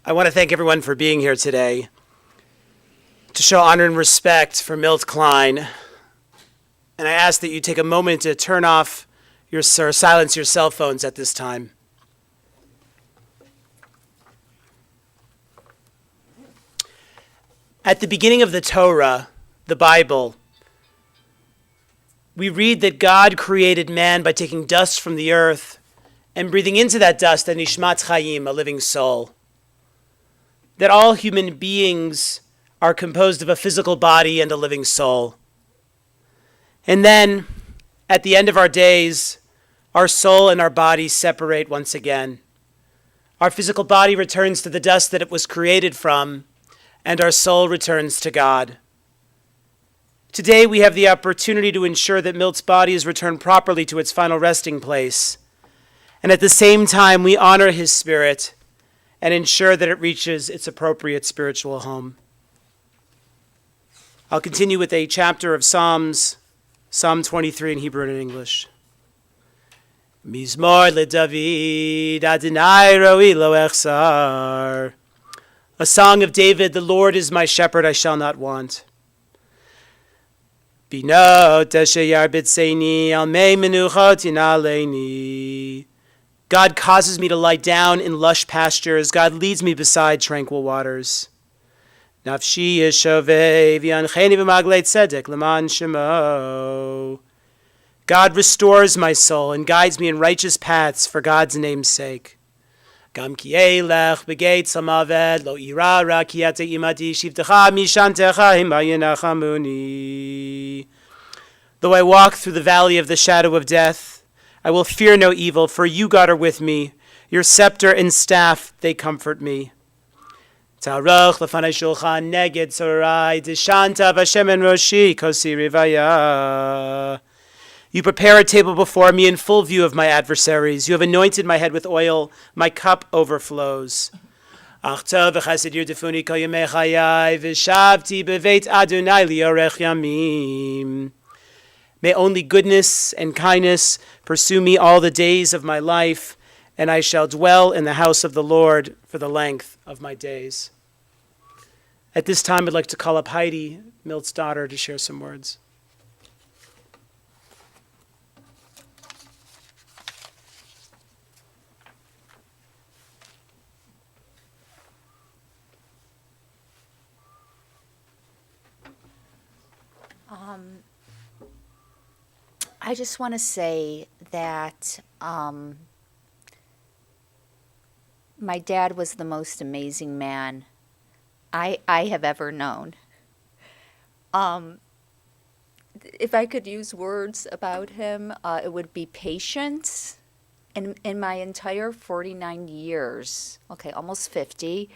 I want to thank everyone for being here today to show honor and respect for Milton Klein. And I ask that you take a moment to turn off or silence your cell phones at this time. At the beginning of the Torah, the Bible, we read that God created man by taking dust from the earth and breathing into that dust a nishmat chayim, a living soul. That all human beings are composed of a physical body and a living soul. And then, at the end of our days, our soul and our body separate once again. Our physical body returns to the dust that it was created from, and our soul returns to God. Today, we have the opportunity to ensure that Milt's body is returned properly to its final resting place. And at the same time, we honor his spirit and ensure that it reaches its appropriate spiritual home. I'll continue with a chapter of Psalms, Psalm 23 in Hebrew and in English. Mizmor leDavid, Adonai roi lo echsar. A song of David, the Lord is my shepherd, I shall not want. Binot asher yarbitzeini al mei menuchot yinaleini. God causes me to lie down in lush pastures. God leads me beside tranquil waters. Nafshi yeshoveh v'yancheni b'maglei tzedek l'man shemo. God restores my soul and guides me in righteous paths for God's name's sake. Gam ki elech b'geit samaved lo ira ra ki ate imadi shivtecha mishantecha himayinachamuni. Though I walk through the valley of the shadow of death, I will fear no evil, for you, God, are with me. Your scepter and staff, they comfort me. Taruch lefanei shulchan neged tzorai, deshanta b'Hashem en roshi kosi rivaya. You prepare a table before me in full view of my adversaries. You have anointed my head with oil. My cup overflows. Ach tov v'chesed yirtefuni kol yemei chayai, v'shavti b'veit Adonai liorech yamim. May only goodness and kindness pursue me all the days of my life, and I shall dwell in the house of the Lord for the length of my days. At this time, I'd like to call up Heidi, Milt's daughter, to share some words. I just want to say that my dad was the most amazing man I have ever known. If I could use words about him, it would be patience. In my entire 49 years, almost 50,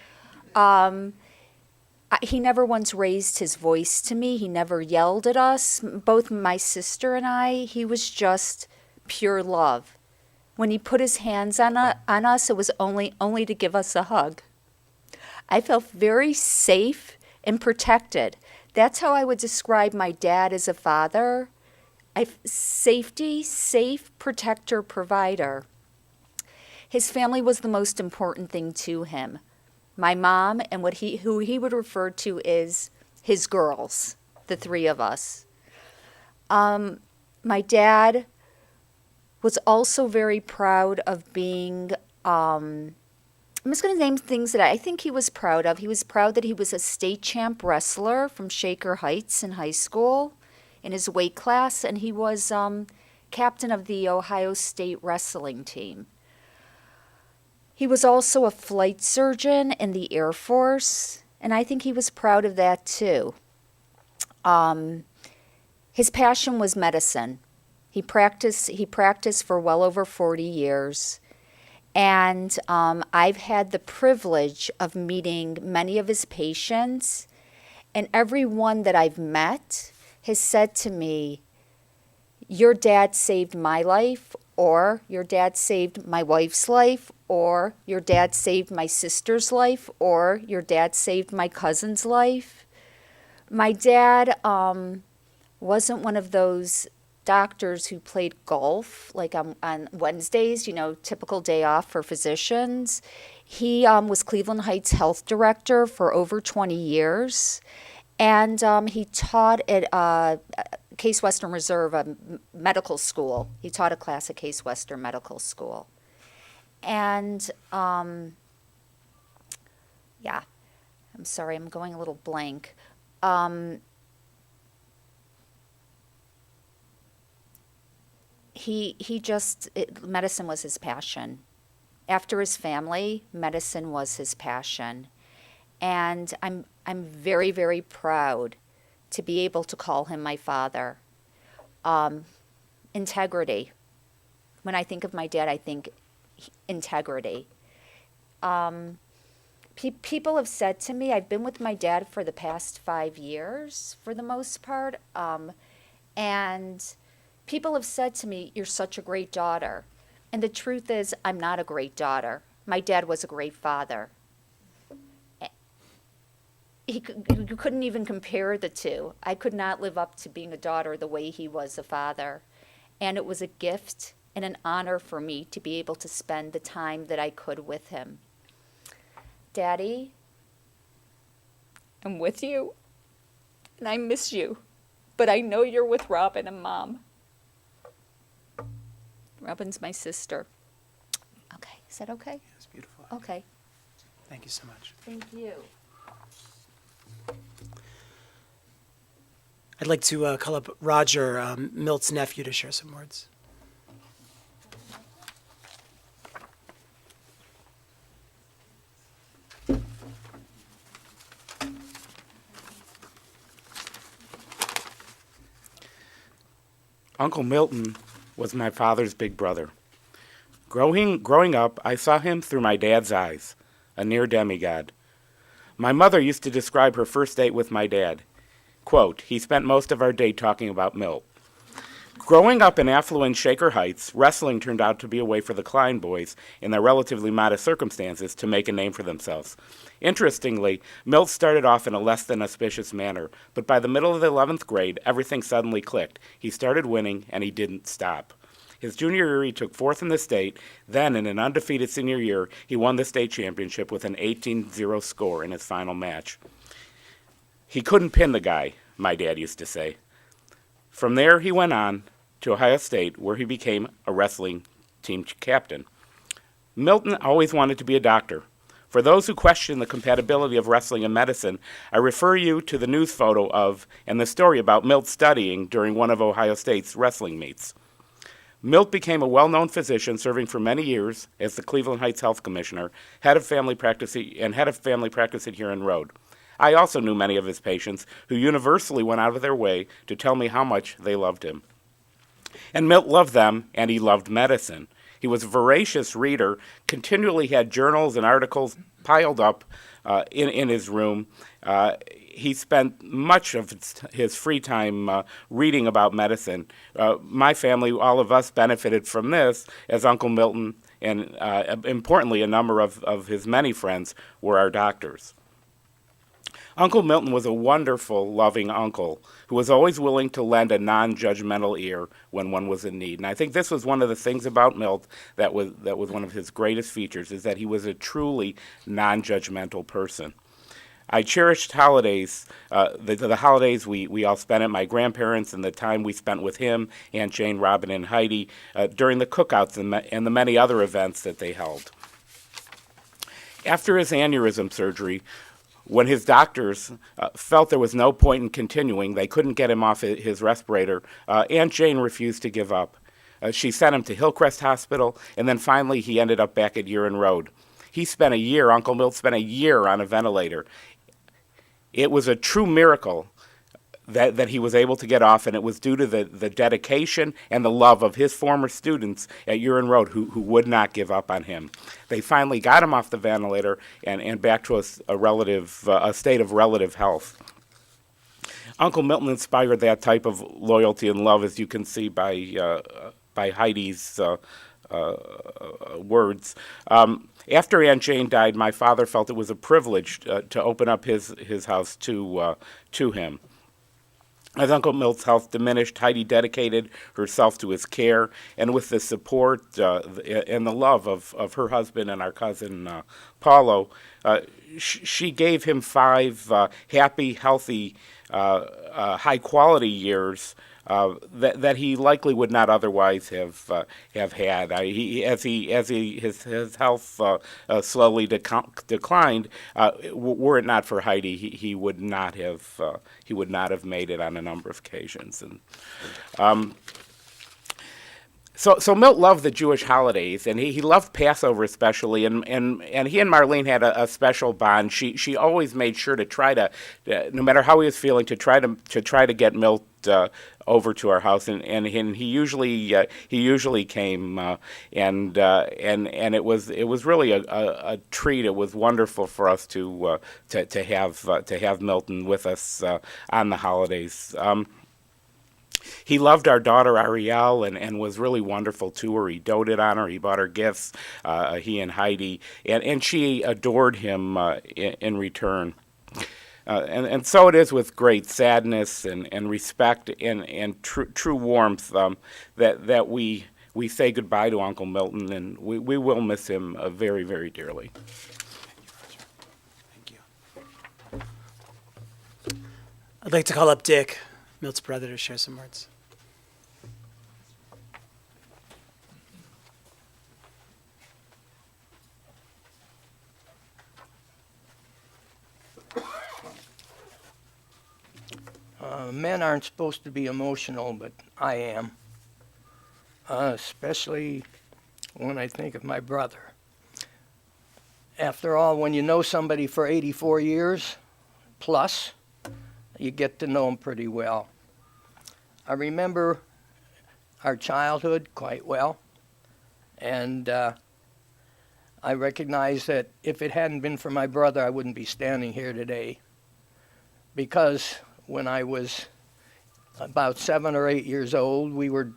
he never once raised his voice to me. He never yelled at us, both my sister and I. He was just pure love. When he put his hands on us, it was only to give us a hug. I felt very safe and protected. That's how I would describe my dad as a father. Safety, safe, protector, provider. His family was the most important thing to him. My mom and who he would refer to as his girls, the three of us. My dad was also very proud of being, I'm just going to name things that I think he was proud of. He was proud that he was a state champ wrestler from Shaker Heights in high school in his weight class, and he was captain of the Ohio State wrestling team. He was also a flight surgeon in the Air Force, and I think he was proud of that too. His passion was medicine. He practiced for well over 40 years, and I've had the privilege of meeting many of his patients, and everyone that I've met has said to me, your dad saved my life, or your dad saved my wife's life, or your dad saved my sister's life, or your dad saved my cousin's life. My dad wasn't one of those doctors who played golf, like on Wednesdays, typical day off for physicians. He was Cleveland Heights health director for over 20 years. And he taught at Case Western Reserve, a medical school. He taught a class at Case Western Medical School. And, yeah, I'm sorry, I'm going a little blank. Medicine was his passion. After his family, medicine was his passion. And I'm very, very proud to be able to call him my father. Integrity. When I think of my dad, I think integrity. People have said to me, I've been with my dad for the past 5 years, for the most part, and people have said to me, you're such a great daughter. And the truth is, I'm not a great daughter. My dad was a great father. You couldn't even compare the two. I could not live up to being a daughter the way he was a father. And it was a gift and an honor for me to be able to spend the time that I could with him. Daddy, I'm with you, and I miss you, but I know you're with Robin and Mom. Robin's my sister. Okay, is that okay? It's beautiful. Okay. Thank you so much. Thank you. I'd like to call up Roger, Milt's nephew, to share some words. Uncle Milton was my father's big brother. Growing up, I saw him through my dad's eyes, a near demigod. My mother used to describe her first date with my dad. Quote, he spent most of our day talking about Milt. Growing up in affluent Shaker Heights, wrestling turned out to be a way for the Klein boys, in their relatively modest circumstances, to make a name for themselves. Interestingly, Milt started off in a less than auspicious manner, but by the middle of the 11th grade, everything suddenly clicked. He started winning, and he didn't stop. His junior year, he took fourth in the state. Then, in an undefeated senior year, he won the state championship with an 18-0 score in his final match. He couldn't pin the guy, my dad used to say. From there, he went on to Ohio State, where he became a wrestling team captain. Milton always wanted to be a doctor. For those who question the compatibility of wrestling and medicine, I refer you to the news photo of and the story about Milt studying during one of Ohio State's wrestling meets. Milt became a well-known physician, serving for many years as the Cleveland Heights Health Commissioner, head of family practice at Huron Road. I also knew many of his patients, who universally went out of their way to tell me how much they loved him. And Milt loved them, and he loved medicine. He was a voracious reader, continually had journals and articles piled up in his room. He spent much of his free time reading about medicine. My family, all of us, benefited from this, as Uncle Milton and, importantly, a number of his many friends were our doctors. Uncle Milton was a wonderful, loving uncle who was always willing to lend a non-judgmental ear when one was in need. And I think this was one of the things about Milt that was one of his greatest features, is that he was a truly non-judgmental person. I cherished holidays, the holidays we all spent at my grandparents, and the time we spent with him, Aunt Jane, Robin, and Heidi, during the cookouts and the many other events that they held. After his aneurysm surgery, when his doctors felt there was no point in continuing, they couldn't get him off his respirator, Aunt Jane refused to give up. She sent him to Hillcrest Hospital, and then finally he ended up back at Huron Road. Uncle Milt spent a year on a ventilator. It was a true miracle that he was able to get off, and it was due to the dedication and the love of his former students at Huron Road who would not give up on him. They finally got him off the ventilator and back to a state of relative health. Uncle Milton inspired that type of loyalty and love, as you can see by Heidi's words. After Aunt Jane died, my father felt it was a privilege to open up his house to him. As Uncle Milt's health diminished, Heidi dedicated herself to his care, and with the support and the love of her husband and our cousin Paulo, she gave him 5 happy, healthy, high-quality years that he likely would not otherwise have had. His health slowly declined, were it not for Heidi, he would not have made it on a number of occasions. And So Milt loved the Jewish holidays, and he loved Passover especially, and he and Marlene had a special bond. She always made sure to try to, no matter how he was feeling, to try to get Milt over to our house, and he usually came, and it was really a treat. It was wonderful for us to have Milton with us on the holidays. He loved our daughter Ariel and was really wonderful to her. He doted on her. He bought her gifts, he and Heidi, and she adored him in return. And so it is with great sadness and respect and true warmth that we say goodbye to Uncle Milton, and we will miss him very, very dearly. Thank you. I'd like to call up Dick, Milt's brother, to share some words. Men aren't supposed to be emotional, but I am, especially when I think of my brother. After all, when you know somebody for 84 years plus, you get to know them pretty well. I remember our childhood quite well, and I recognize that if it hadn't been for my brother, I wouldn't be standing here today, because when I was about 7 or 8 years old, we were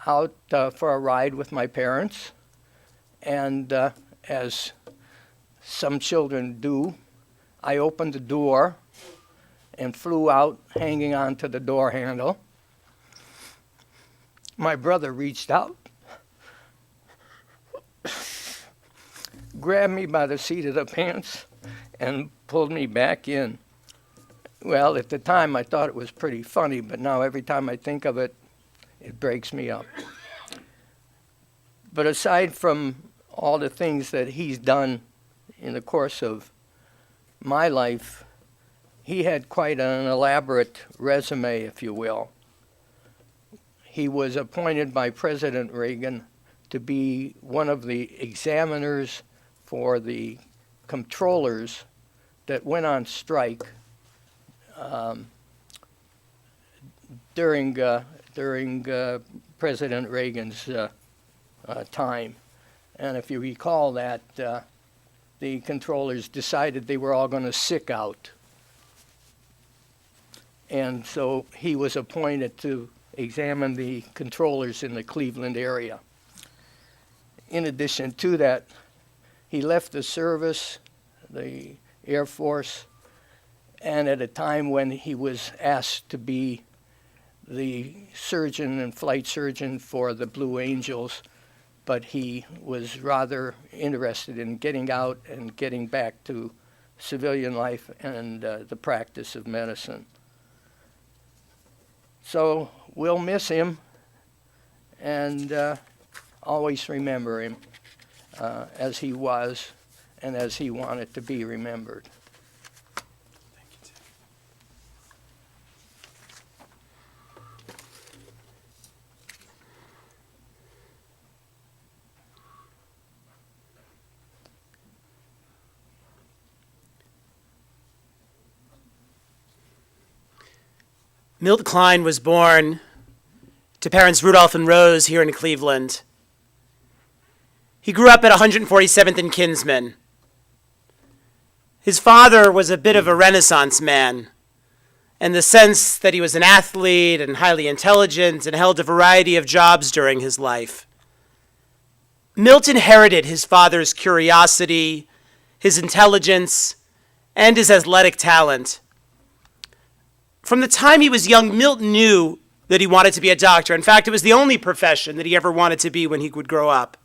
out for a ride with my parents, and as some children do, I opened the door and flew out hanging onto the door handle. My brother reached out, grabbed me by the seat of the pants, and pulled me back in. Well, at the time I thought it was pretty funny, but now every time I think of it, it breaks me up. But aside from all the things that he's done in the course of my life, he had quite an elaborate resume, if you will. He was appointed by President Reagan to be one of the examiners for the controllers that went on strike during President Reagan's time. And if you recall that, the controllers decided they were all going to sick out. And so he was appointed to examine the controllers in the Cleveland area. In addition to that, he left the service, the Air Force, and at a time when he was asked to be the surgeon and flight surgeon for the Blue Angels, but he was rather interested in getting out and getting back to civilian life and the practice of medicine. So we'll miss him and always remember him as he was and as he wanted to be remembered. Thank you, Tim. Milton Klein was born to parents Rudolph and Rose here in Cleveland. He grew up at 147th and Kinsman. His father was a bit of a Renaissance man, in the sense that he was an athlete and highly intelligent and held a variety of jobs during his life. Milt inherited his father's curiosity, his intelligence, and his athletic talent. From the time he was young, Milt knew that he wanted to be a doctor. In fact, it was the only profession that he ever wanted to be when he would grow up.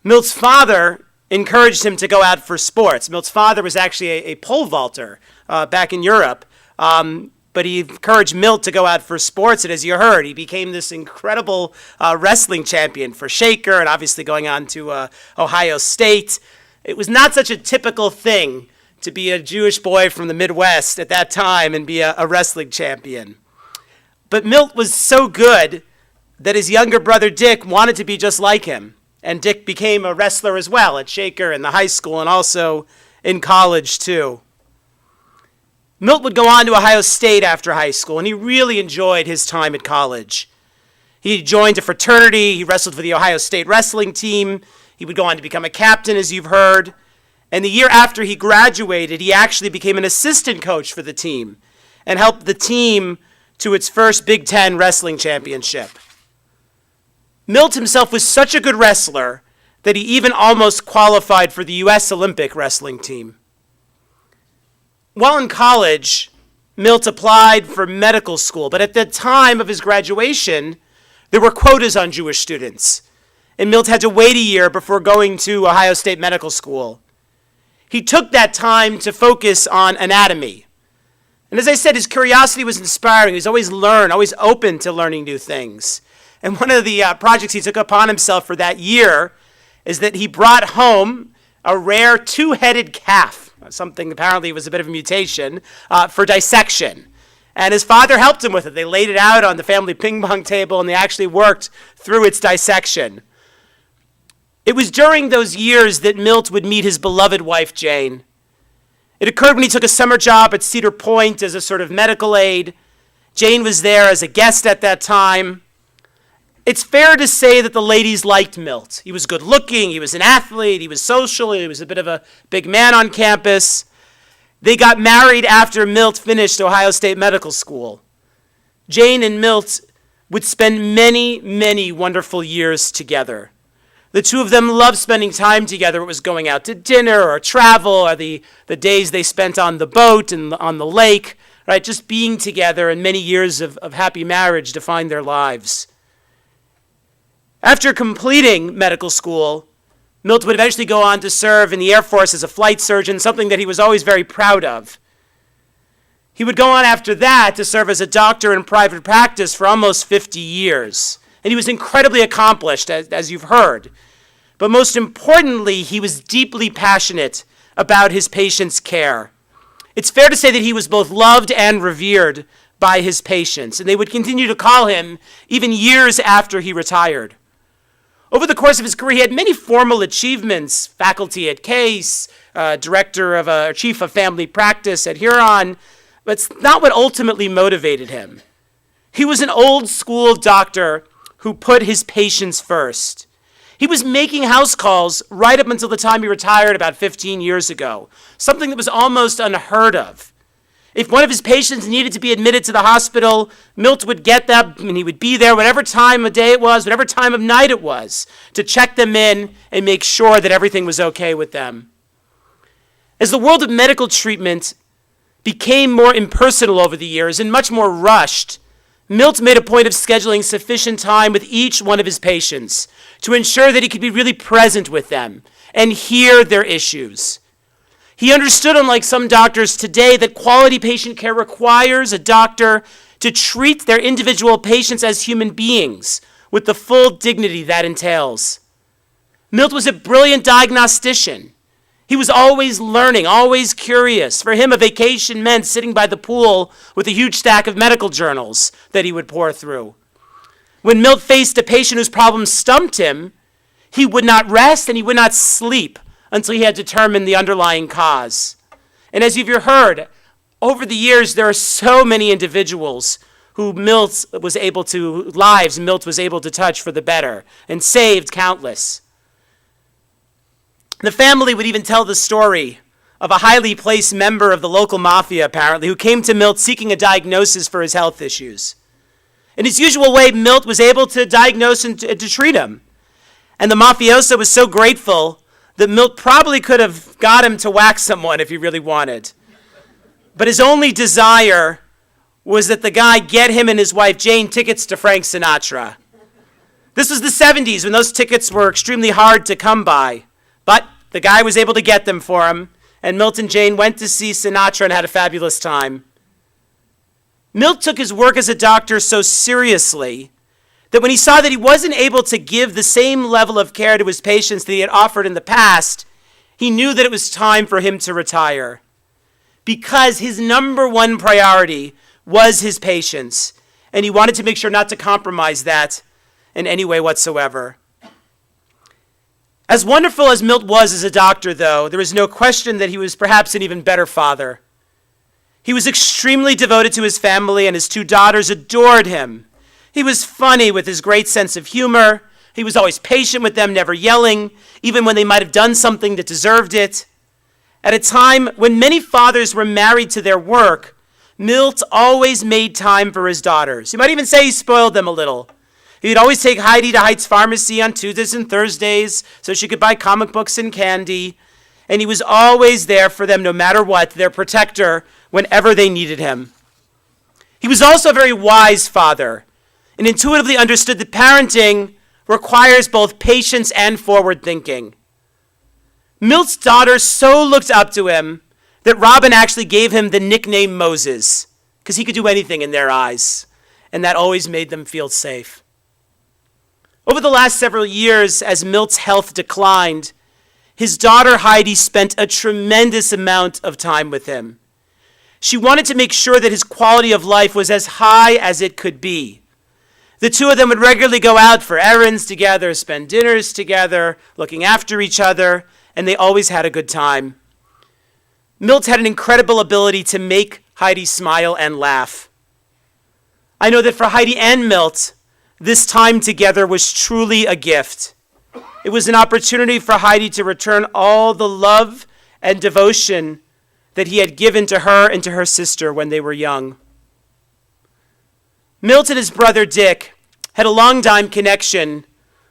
Milt's father encouraged him to go out for sports. Milt's father was actually a pole vaulter back in Europe, but he encouraged Milt to go out for sports, and as you heard, he became this incredible wrestling champion for Shaker, and obviously going on to Ohio State. It was not such a typical thing to be a Jewish boy from the Midwest at that time and be a wrestling champion. But Milt was so good that his younger brother Dick wanted to be just like him. And Dick became a wrestler as well at Shaker and the high school and also in college too. Milt would go on to Ohio State after high school, and he really enjoyed his time at college. He joined a fraternity, he wrestled for the Ohio State wrestling team, he would go on to become a captain, as you've heard. And the year after he graduated, he actually became an assistant coach for the team and helped the team to its first Big Ten wrestling championship. Milt himself was such a good wrestler that he even almost qualified for the U.S. Olympic wrestling team. While in college, Milt applied for medical school, but at the time of his graduation, there were quotas on Jewish students, and Milt had to wait a year before going to Ohio State Medical School. He took that time to focus on anatomy. And as I said, his curiosity was inspiring. He was always open to learning new things. And one of the projects he took upon himself for that year is that he brought home a rare two-headed calf, something apparently was a bit of a mutation, for dissection. And his father helped him with it. They laid it out on the family ping pong table, and they actually worked through its dissection. It was during those years that Milt would meet his beloved wife, Jane. It occurred when he took a summer job at Cedar Point as a sort of medical aide. Jane was there as a guest at that time. It's fair to say that the ladies liked Milt. He was good looking, he was an athlete, he was social, he was a bit of a big man on campus. They got married after Milt finished Ohio State Medical School. Jane and Milt would spend many, many wonderful years together. The two of them loved spending time together. It was going out to dinner or travel or the days they spent on the boat and on the lake, right? Just being together, and many years of happy marriage defined their lives. After completing medical school, Milt would eventually go on to serve in the Air Force as a flight surgeon, something that he was always very proud of. He would go on after that to serve as a doctor in private practice for almost 50 years. And he was incredibly accomplished, as you've heard. But most importantly, he was deeply passionate about his patients' care. It's fair to say that he was both loved and revered by his patients, and they would continue to call him even years after he retired. Over the course of his career, he had many formal achievements: faculty at Case, director of chief of family practice at Huron, but it's not what ultimately motivated him. He was an old school doctor who put his patients first. He was making house calls right up until the time he retired about 15 years ago, something that was almost unheard of. If one of his patients needed to be admitted to the hospital, Milt would get them, and he would be there whatever time of day it was, whatever time of night it was, to check them in and make sure that everything was okay with them. As the world of medical treatment became more impersonal over the years and much more rushed, Milt made a point of scheduling sufficient time with each one of his patients to ensure that he could be really present with them and hear their issues. He understood, unlike some doctors today, that quality patient care requires a doctor to treat their individual patients as human beings with the full dignity that entails. Milt was a brilliant diagnostician. He was always learning, always curious. For him, a vacation meant sitting by the pool with a huge stack of medical journals that he would pore through. When Milt faced a patient whose problems stumped him, he would not rest and he would not sleep until he had determined the underlying cause. And as you've heard, over the years, there are so many individuals who Milt was able to touch for the better and saved countless. The family would even tell the story of a highly placed member of the local mafia, apparently, who came to Milt seeking a diagnosis for his health issues. In his usual way, Milt was able to diagnose and to treat him. And the mafioso was so grateful that Milt probably could have got him to whack someone if he really wanted. But his only desire was that the guy get him and his wife Jane tickets to Frank Sinatra. This was the 70s when those tickets were extremely hard to come by, but the guy was able to get them for him, and Milt and Jane went to see Sinatra and had a fabulous time. Milt took his work as a doctor so seriously that when he saw that he wasn't able to give the same level of care to his patients that he had offered in the past, he knew that it was time for him to retire, because his number one priority was his patients, and he wanted to make sure not to compromise that in any way whatsoever. As wonderful as Milt was as a doctor, though, there is no question that he was perhaps an even better father. He was extremely devoted to his family, and his two daughters adored him. He was funny with his great sense of humor. He was always patient with them, never yelling, even when they might have done something that deserved it. At a time when many fathers were married to their work, Milt always made time for his daughters. You might even say he spoiled them a little. He'd always take Heidi to Height's Pharmacy on Tuesdays and Thursdays so she could buy comic books and candy. And he was always there for them no matter what, their protector, whenever they needed him. He was also a very wise father and intuitively understood that parenting requires both patience and forward thinking. Milt's daughters so looked up to him that Robin actually gave him the nickname Moses, because he could do anything in their eyes, and that always made them feel safe. Over the last several years, as Milt's health declined, his daughter Heidi spent a tremendous amount of time with him. She wanted to make sure that his quality of life was as high as it could be. The two of them would regularly go out for errands together, spend dinners together, looking after each other, and they always had a good time. Milt had an incredible ability to make Heidi smile and laugh. I know that for Heidi and Milt, this time together was truly a gift. It was an opportunity for Heidi to return all the love and devotion that he had given to her and to her sister when they were young. Milt and his brother Dick had a long-time connection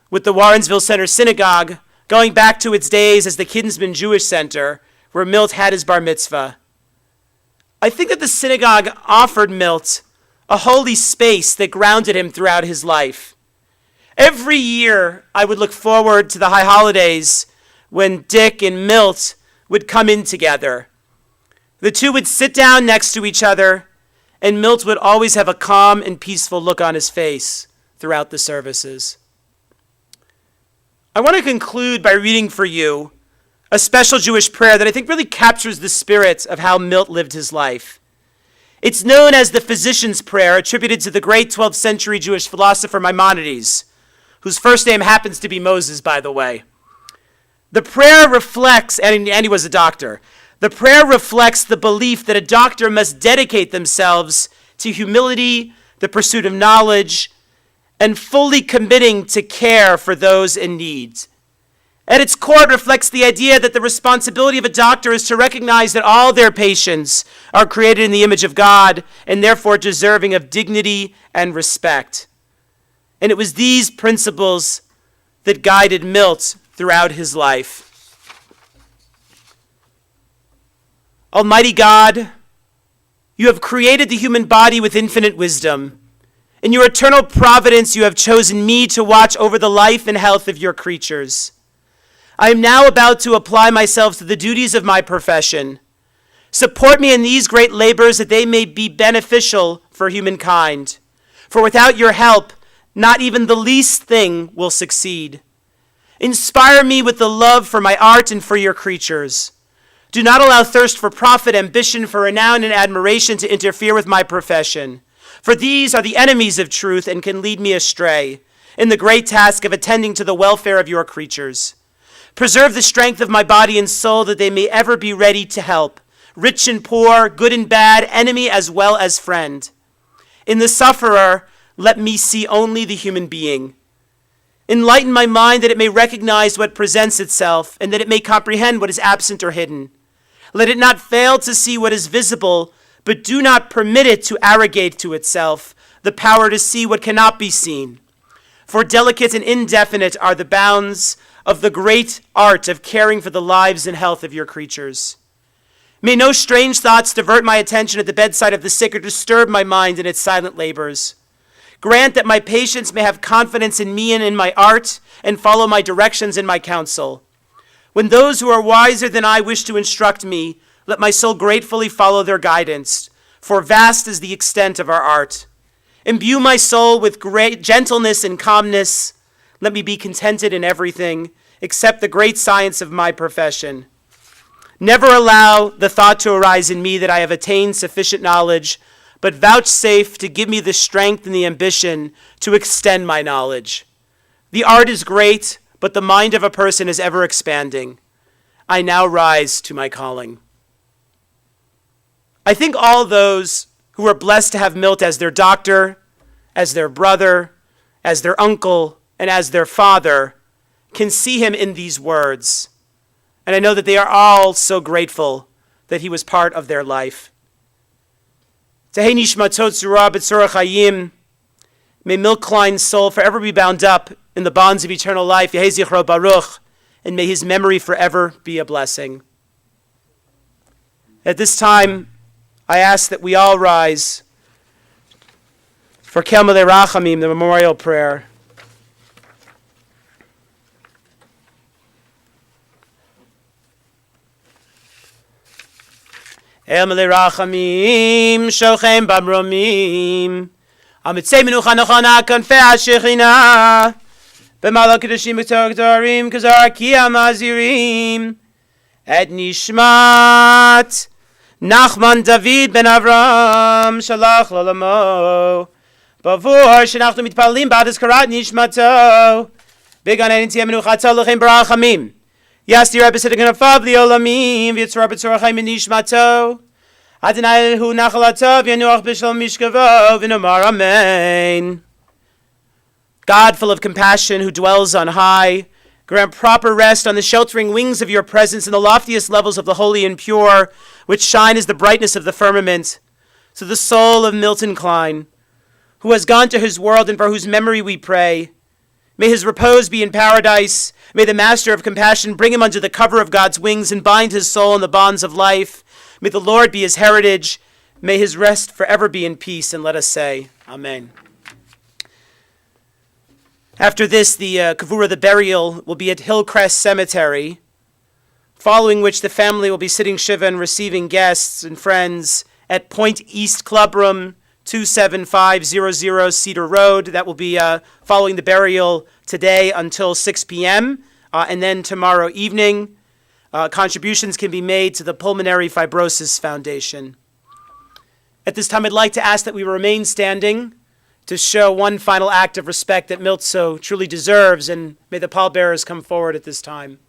with the Warrensville Center Synagogue, going back to its days as the Kinsman Jewish Center, where Milt had his bar mitzvah. I think that the synagogue offered Milt a holy space that grounded him throughout his life. Every year, I would look forward to the high holidays when Dick and Milt would come in together. The two would sit down next to each other, and Milt would always have a calm and peaceful look on his face throughout the services. I want to conclude by reading for you a special Jewish prayer that I think really captures the spirit of how Milt lived his life. It's known as the Physician's Prayer, attributed to the great 12th century Jewish philosopher Maimonides, whose first name happens to be Moses, by the way. The prayer reflects, and he was a doctor, the prayer reflects the belief that a doctor must dedicate themselves to humility, the pursuit of knowledge, and fully committing to care for those in need. At its core, it reflects the idea that the responsibility of a doctor is to recognize that all their patients are created in the image of God and therefore deserving of dignity and respect. And it was these principles that guided Milt throughout his life. Almighty God, you have created the human body with infinite wisdom. In your eternal providence, you have chosen me to watch over the life and health of your creatures. I am now about to apply myself to the duties of my profession. Support me in these great labors that they may be beneficial for humankind. For without your help, not even the least thing will succeed. Inspire me with the love for my art and for your creatures. Do not allow thirst for profit, ambition for renown, and admiration to interfere with my profession. For these are the enemies of truth and can lead me astray in the great task of attending to the welfare of your creatures. Preserve the strength of my body and soul that they may ever be ready to help, rich and poor, good and bad, enemy as well as friend. In the sufferer, let me see only the human being. Enlighten my mind that it may recognize what presents itself and that it may comprehend what is absent or hidden. Let it not fail to see what is visible, but do not permit it to arrogate to itself the power to see what cannot be seen. For delicate and indefinite are the bounds of the great art of caring for the lives and health of your creatures. May no strange thoughts divert my attention at the bedside of the sick or disturb my mind in its silent labors. Grant that my patients may have confidence in me and in my art and follow my directions and my counsel. When those who are wiser than I wish to instruct me, let my soul gratefully follow their guidance, for vast is the extent of our art. Imbue my soul with great gentleness and calmness. Let me be contented in everything, except the great science of my profession. Never allow the thought to arise in me that I have attained sufficient knowledge, but vouchsafe to give me the strength and the ambition to extend my knowledge. The art is great, but the mind of a person is ever expanding. I now rise to my calling. I think all those who are blessed to have Milt as their doctor, as their brother, as their uncle, and as their father can see him in these words. And I know that they are all so grateful that he was part of their life. Tehei nishmatot tzura b'tzorah chayim. May Milton Klein's soul forever be bound up in the bonds of eternal life. Yehei zichro baruch. And may his memory forever be a blessing. At this time, I ask that we all rise for Kel Malei Rachamim, the memorial prayer. El Malei Rachamim, Shochem Bamromim, Amitzei Menucha Nochana Konfei HaShechina, B'malach Kedoshim B'Torah Kazar Ki Amazirim, Et Nishmat Nachman David Ben Avram Shalach L'Olamo, Bavur Shenachnu Mitpalim Ba'ad Karat Nishmato, Began Enitiyah Menuchato L'Chem Barachamim, Yasti Rebbe Siddiq Afav L'Olamim V'Yitzra B'Tzorah Chaim Nishmato, Adonai Hu Nachalato V'Yanuach B'Shalom Mishkavo V'Nomar Amen. God, full of compassion, who dwells on high, grant proper rest on the sheltering wings of your presence in the loftiest levels of the holy and pure, which shine as the brightness of the firmament, to the soul of Milton Klein, who has gone to his world and for whose memory we pray. May his repose be in paradise. May the Master of Compassion bring him under the cover of God's wings and bind his soul in the bonds of life. May the Lord be his heritage. May his rest forever be in peace. And let us say, Amen. After this, the kavura, the burial, will be at Hillcrest Cemetery, following which the family will be sitting shiva and receiving guests and friends at Point East Clubroom, 27500 Cedar Road. That will be following the burial today until 6 p.m. And then tomorrow evening, contributions can be made to the Pulmonary Fibrosis Foundation. At this time, I'd like to ask that we remain standing to show one final act of respect that Milt so truly deserves, and may the pallbearers come forward at this time.